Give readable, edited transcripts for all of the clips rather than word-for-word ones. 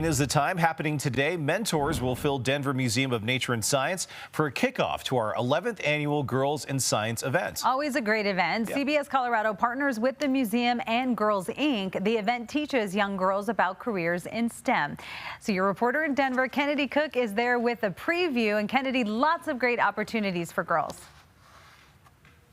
Is the time happening today. Mentors will fill Denver Museum of Nature and Science for a kickoff to our 11th annual Girls in Science event. Always a great event. Yep. CBS Colorado partners with the museum and Girls Inc. The event teaches young girls about careers in STEM. So your reporter in Denver, Kennedy Cook, is there with a preview. And Kennedy, lots of great opportunities for girls.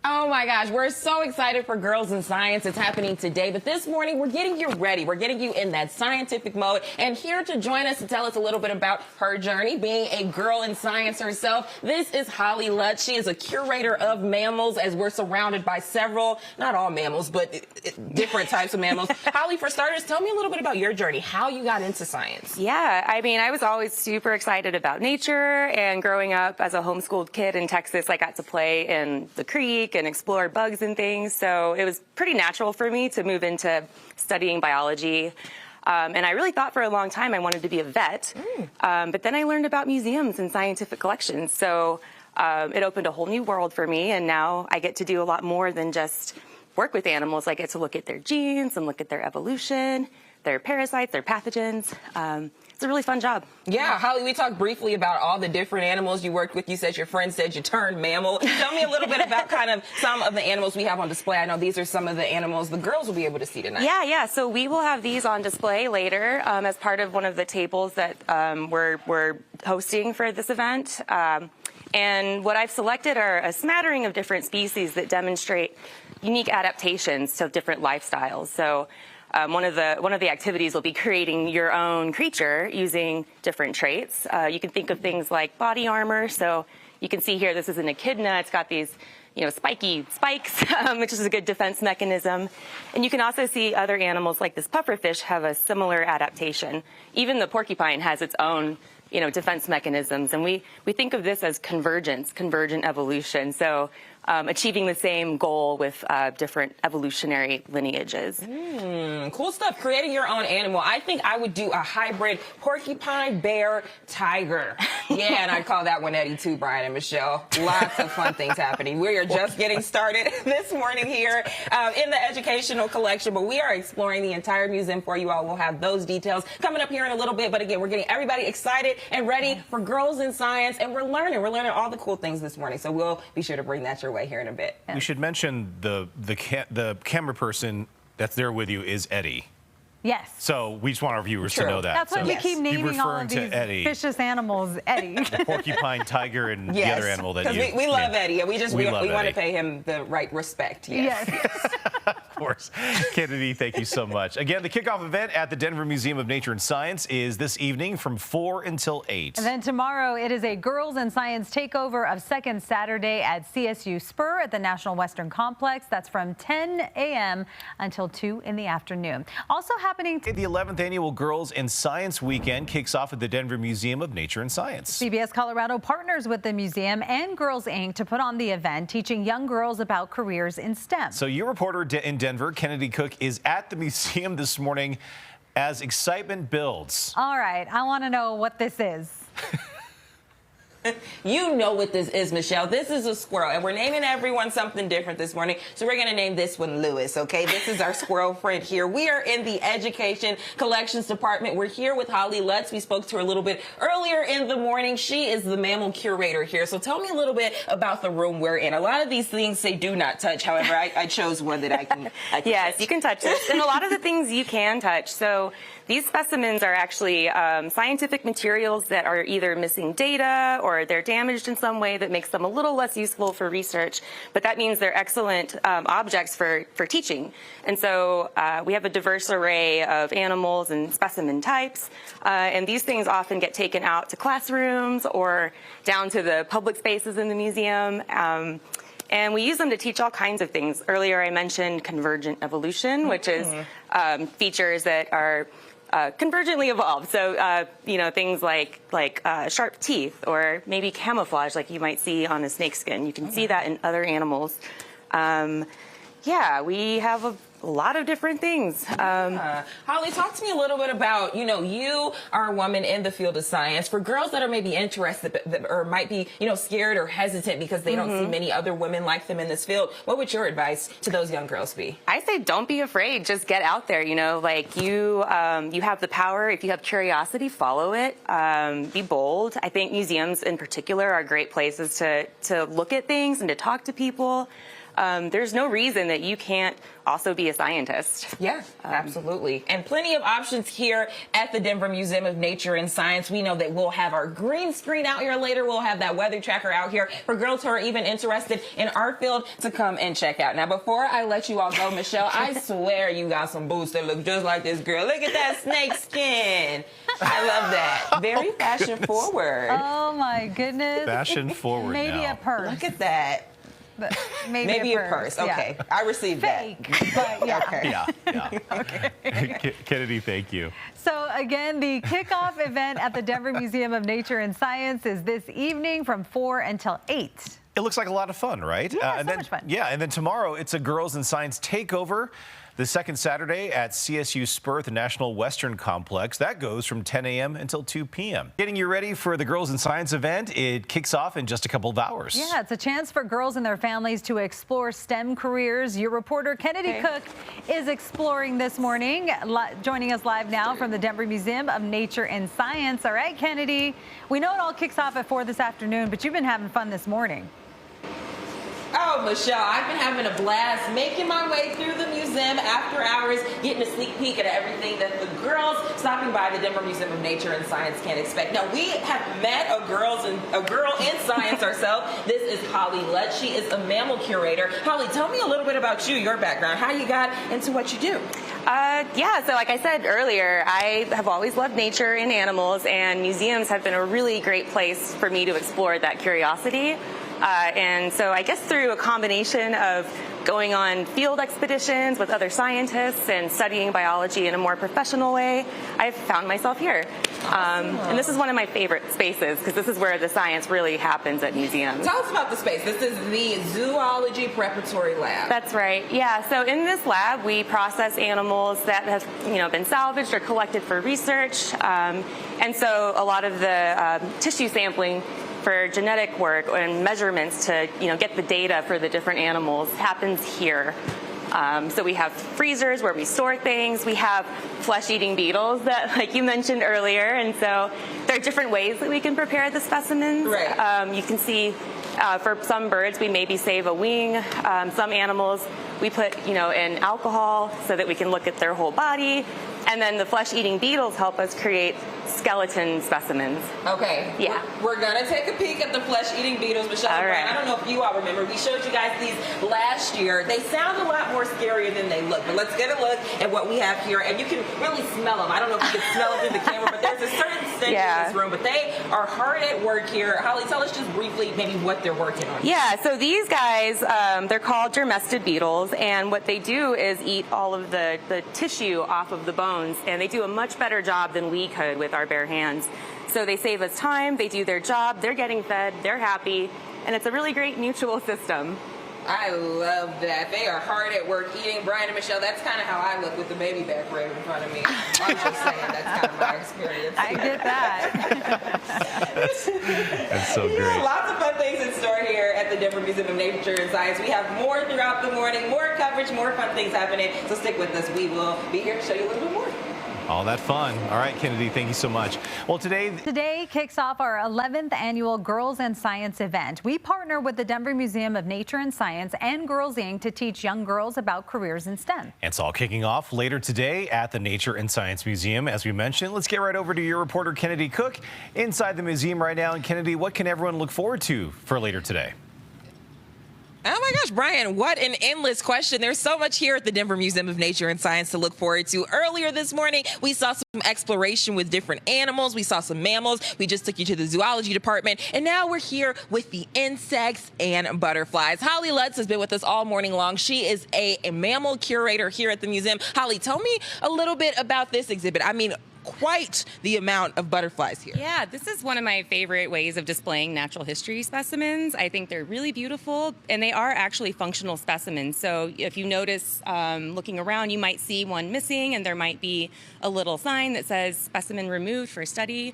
Oh my gosh, we're so excited for Girls in Science. It's happening today, but this morning we're getting you ready. We're getting you in that scientific mode. And here to join us to tell us a little bit about her journey, being a girl in science herself, this is Holly Lutz. She is a curator of mammals, as we're surrounded by several, not all mammals, but different types of mammals. Holly, for starters, tell me a little bit about your journey, how you got into science. Yeah, I mean, I was always super excited about nature, and growing up as a homeschooled kid in Texas, I got to play in the creek and explore bugs and things, so it was pretty natural for me to move into studying biology. And I really thought for a long time I wanted to be a vet, but then I learned about museums and scientific collections, so it opened a whole new world for me, and now I get to do a lot more than just work with animals. I get to look at their genes and look at their evolution, their parasites, their pathogens. It's a really fun job. Yeah, Holly, we talked briefly about all the different animals you worked with. You said your friend said you turned mammal. Tell me a little bit about kind of some of the animals we have on display. I know these are some of the animals the girls will be able to see tonight. Yeah. So we will have these on display later as part of one of the tables that we're hosting for this event. And what I've selected are a smattering of different species that demonstrate unique adaptations to different lifestyles. So one of the activities will be creating your own creature using different traits. You can think of things like body armor. So you can see here, this is an echidna. It's got these, spiky spikes, which is a good defense mechanism. And you can also see other animals like this pufferfish have a similar adaptation. Even the porcupine has its own, defense mechanisms. And we think of this as convergent evolution. So achieving the same goal with different evolutionary lineages. Cool stuff. Creating your own animal. I think I would do a hybrid porcupine, bear, tiger. Yeah, and I'd call that one Eddie too, Brian and Michelle. Lots of fun things happening. We are just getting started this morning here in the educational collection, but we are exploring the entire museum for you all. We'll have those details coming up here in a little bit, but again, we're getting everybody excited and ready for Girls in Science, and we're learning all the cool things this morning, so we'll be sure to bring that your way here in a bit. We should mention the camera person that's there with you is Eddie. Yes. So we just want our viewers to know that. That's why we keep naming all of these vicious animals Eddie. The porcupine, tiger, and the other animal that you... we love Eddie, and we want to pay him the right respect. Yes. Of course. Kennedy, thank you so much. Again, the kickoff event at the Denver Museum of Nature and Science is this evening from 4 until 8. And then tomorrow, it is a Girls in Science takeover of Second Saturday at CSU Spur at the National Western Complex. That's from 10 a.m. until 2 in the afternoon. Also happening... The 11th annual Girls in Science weekend kicks off at the Denver Museum of Nature and Science. CBS Colorado partners with the museum and Girls Inc. to put on the event, teaching young girls about careers in STEM. So your reporter in Denver, Kennedy Cook, is at the museum this morning as excitement builds. All right, I want to know what this is. You know what this is, Michelle. This is a squirrel, and we're naming everyone something different this morning. So we're going to name this one Lewis, okay? This is our squirrel friend here. We are in the Education Collections Department. We're here with Holly Lutz. We spoke to her a little bit earlier in the morning. She is the mammal curator here. So tell me a little bit about the room we're in. A lot of these things say do not touch. However, I chose one that I can yes, touch. You can touch this. And a lot of the things you can touch. So these specimens are actually scientific materials that are either missing data or they're damaged in some way that makes them a little less useful for research, but that means they're excellent objects for teaching. And so we have a diverse array of animals and specimen types, and these things often get taken out to classrooms or down to the public spaces in the museum. And we use them to teach all kinds of things. Earlier I mentioned convergent evolution, which is features that are convergently evolved. So, things like sharp teeth or maybe camouflage like you might see on a snake skin. You can see that in other animals. Yeah, we have a lot of different things. Holly, talk to me a little bit about, you are a woman in the field of science. For girls that are maybe interested or might be, scared or hesitant because they don't see many other women like them in this field, what would your advice to those young girls be? I say don't be afraid. Just get out there. You have the power. If you have curiosity, follow it. Be bold. I think museums in particular are great places to look at things and to talk to people. There's no reason that you can't also be a scientist. Yeah, absolutely. And plenty of options here at the Denver Museum of Nature and Science. We know that we'll have our green screen out here later. We'll have that weather tracker out here for girls who are even interested in our field to come and check out. Now, before I let you all go, Michelle, I swear you got some boots that look just like this girl. Look at that snake skin. I love that. Very fashion forward. Oh, my goodness. Fashion forward Maybe now. a purse. Look at that. But Maybe a purse. Okay, Yeah. I received Fake, that. but yeah. Okay. Yeah. Okay. Kennedy, thank you. So again, the kickoff event at the Denver Museum of Nature and Science is this evening from 4 until 8. It looks like a lot of fun, right? Yeah, and so then, much fun. Yeah, and then tomorrow it's a Girls in Science takeover. The second Saturday at CSU Spurth National Western Complex. That goes from 10 a.m. until 2 p.m. Getting you ready for the Girls in Science event. It kicks off in just a couple of hours. Yeah, it's a chance for girls and their families to explore STEM careers. Your reporter, Kennedy Cook, is exploring this morning. Joining us live now from the Denver Museum of Nature and Science. All right, Kennedy, we know it all kicks off at 4 this afternoon, but you've been having fun this morning. Oh, Michelle, I've been having a blast making my way through the museum after hours, getting a sneak peek at everything that the girls stopping by the Denver Museum of Nature and Science can expect. Now, we have met a girl in science herself. This is Holly Lutz. She is a mammal curator. Holly, tell me a little bit about you, your background, how you got into what you do. So like I said earlier, I have always loved nature and animals, and museums have been a really great place for me to explore that curiosity. And so I guess through a combination of going on field expeditions with other scientists and studying biology in a more professional way, I've found myself here. And this is one of my favorite spaces because this is where the science really happens at museums. Tell us about the space. This is the Zoology Preparatory Lab. That's right. Yeah. So in this lab, we process animals that have, been salvaged or collected for research. And so a lot of the tissue sampling for genetic work and measurements to get the data for the different animals happens here. So we have freezers where we store things. We have flesh-eating beetles that, like you mentioned earlier, and so there are different ways that we can prepare the specimens. Right. You can see for some birds we maybe save a wing. Some animals we put in alcohol so that we can look at their whole body. And then the flesh-eating beetles help us create skeleton specimens. Okay. Yeah. We're going to take a peek at the flesh-eating beetles. Michelle, All right. I don't know if you all remember, we showed you guys these last year. They sound a lot more scarier than they look. But let's get a look at what we have here. And you can really smell them. I don't know if you can smell them through the camera, but there's a certain stench in this room. But they are hard at work here. Holly, tell us just briefly maybe what they're working on. Yeah, so these guys, they're called dermestid beetles, and what they do is eat all of the tissue off of the bones, and they do a much better job than we could with our bare hands. So they save us time, they do their job, they're getting fed, they're happy, and it's a really great mutual system. I love that. They are hard at work eating. Brian and Michelle, that's kind of how I look with the baby back right in front of me. I'm just saying, that's kind of my experience. I get that. That's so great. Lots of fun things in store here at the Denver Museum of Nature and Science. We have more throughout the morning, more coverage, more fun things happening. So stick with us. We will be here to show you a little bit more. All that fun. All right, Kennedy, thank you so much. Well, Today kicks off our 11th annual Girls and Science event. We partner with the Denver Museum of Nature and Science and Girls Inc. to teach young girls about careers in STEM. It's all kicking off later today at the Nature and Science Museum. As we mentioned, let's get right over to your reporter, Kennedy Cook, inside the museum right now. And Kennedy, what can everyone look forward to for later today? Oh my gosh, Brian, what an endless question. There's so much here at the Denver Museum of Nature and Science to look forward to. Earlier this morning, we saw some exploration with different animals. We saw some mammals. We just took you to the zoology department. And now we're here with the insects and butterflies. Holly Lutz has been with us all morning long. She is a mammal curator here at the museum. Holly, tell me a little bit about this exhibit. I mean, quite the amount of butterflies here. Yeah, this is one of my favorite ways of displaying natural history specimens. I think they're really beautiful, and they are actually functional specimens. So if you notice looking around, you might see one missing, and there might be a little sign that says specimen removed for study.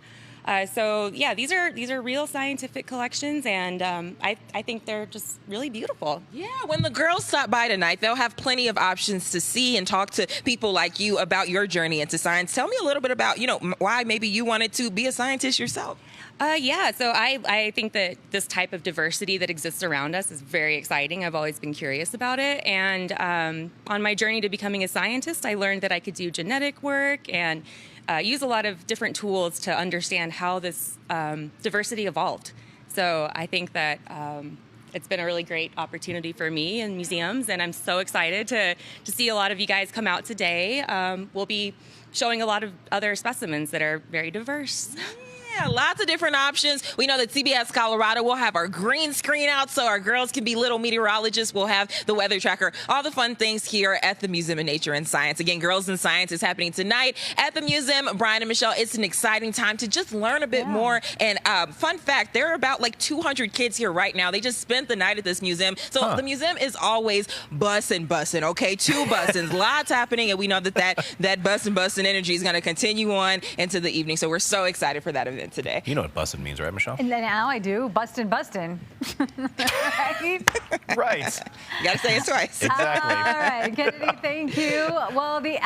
So yeah, these are real scientific collections, and I think they're just really beautiful. Yeah, when the girls stop by tonight, they'll have plenty of options to see and talk to people like you about your journey into science. Tell me a little bit about, why maybe you wanted to be a scientist yourself. Yeah, so I think that this type of diversity that exists around us is very exciting. I've always been curious about it. And on my journey to becoming a scientist, I learned that I could do genetic work and use a lot of different tools to understand how this diversity evolved. So I think that it's been a really great opportunity for me in museums, and I'm so excited to see a lot of you guys come out today. We'll be showing a lot of other specimens that are very diverse. Yeah, lots of different options. We know that CBS Colorado will have our green screen out so our girls can be little meteorologists. We'll have the weather tracker, all the fun things here at the Museum of Nature and Science. Again, Girls in Science is happening tonight at the museum. Brian and Michelle, it's an exciting time to just learn a bit more. And fun fact, there are about like 200 kids here right now. They just spent the night at this museum. So the museum is always bussin', okay? Two bussins, lots happening. And we know that bussin' energy is going to continue on into the evening. So we're so excited for that event today. You know what bussin' means, right, Michelle? And now I do. Bustin'. Right. You got to say it twice. Exactly. All right, Kennedy, thank you. Well, the